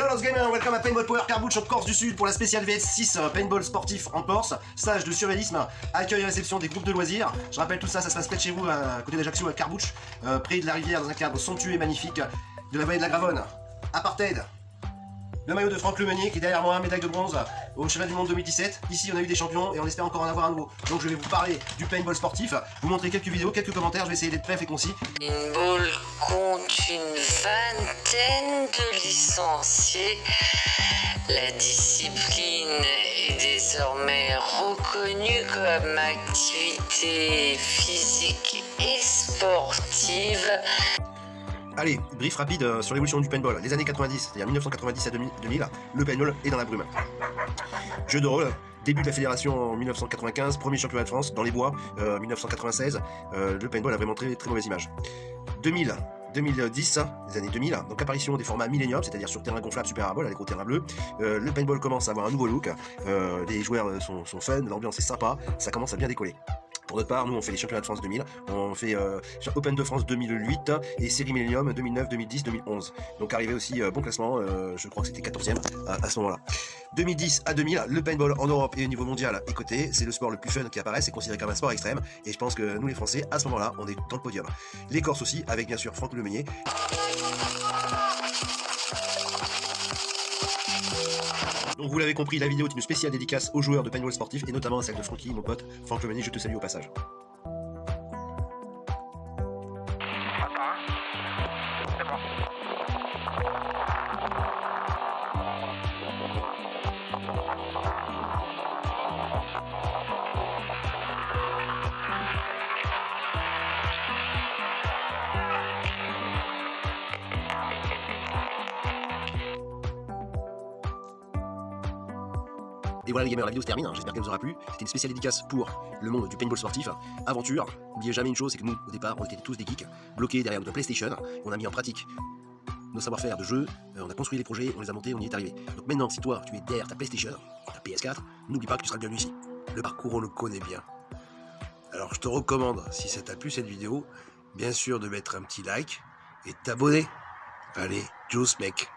Hello Lost Gamer, welcome à Paintball Power Carbouche en Corse du Sud pour la spéciale VS6 Paintball sportif en Corse, stage de surréalisme, accueil et réception des groupes de loisirs. Je rappelle tout ça, ça se passe près de chez vous, à côté d'Ajaccio à Carbouche, près de la rivière, dans un cadre somptueux et magnifique de la vallée de la Gravonne. Apartheid. Le maillot de Franck Lemeunier qui est derrière moi, médaille de bronze au Cheval du Monde 2017. Ici on a eu des champions et on espère encore en avoir un nouveau. Donc je vais vous parler du paintball sportif, vous montrer quelques vidéos, quelques commentaires, je vais essayer d'être bref et concis. Paintball compte une vingtaine de licenciés. La discipline est désormais reconnue comme activité physique et sportive. Allez, brief rapide sur l'évolution du paintball. Les années 90, c'est-à-dire 1990 à 2000, le paintball est dans la brume. Jeu de rôle, début de la fédération en 1995, premier championnat de France dans les bois, 1996, le paintball a vraiment très mauvaise image. 2010, les années 2000, donc apparition des formats Millennium, c'est-à-dire sur terrain gonflable super parabole, avec gros terrain bleu. Le paintball commence à avoir un nouveau look, les joueurs sont fun, l'ambiance est sympa, ça commence à bien décoller. Pour notre part, nous on fait les championnats de France 2000, on fait Open de France 2008 et Série Millennium 2009, 2010, 2011. Donc arrivé aussi bon classement, je crois que c'était 14e à ce moment-là. 2010 à 2000, le paintball en Europe et au niveau mondial est coté, c'est le sport le plus fun qui apparaît, c'est considéré comme un sport extrême et je pense que nous les Français, à ce moment-là, on est dans le podium. Les Corses aussi, avec bien sûr Franck Lemeunier. Donc vous l'avez compris, la vidéo est une spéciale dédicace aux joueurs de paintball sportif et notamment à celle de Francky, mon pote. Franck Lemeunier, je te salue au passage. C'est bon. Et voilà les gamers, la vidéo se termine, j'espère qu'elle vous aura plu. C'était une spéciale dédicace pour le monde du paintball sportif. Aventure, n'oubliez jamais une chose, c'est que nous, au départ, on était tous des geeks, bloqués derrière notre PlayStation, on a mis en pratique nos savoir-faire de jeu, on a construit les projets, on les a montés, on y est arrivé. Donc maintenant, si toi, tu es derrière ta PlayStation, ta PS4, n'oublie pas que tu seras le bienvenu ici. Le parcours, on le connaît bien. Alors je te recommande, si ça t'a plu cette vidéo, bien sûr de mettre un petit like et de t'abonner. Allez, Juice mec.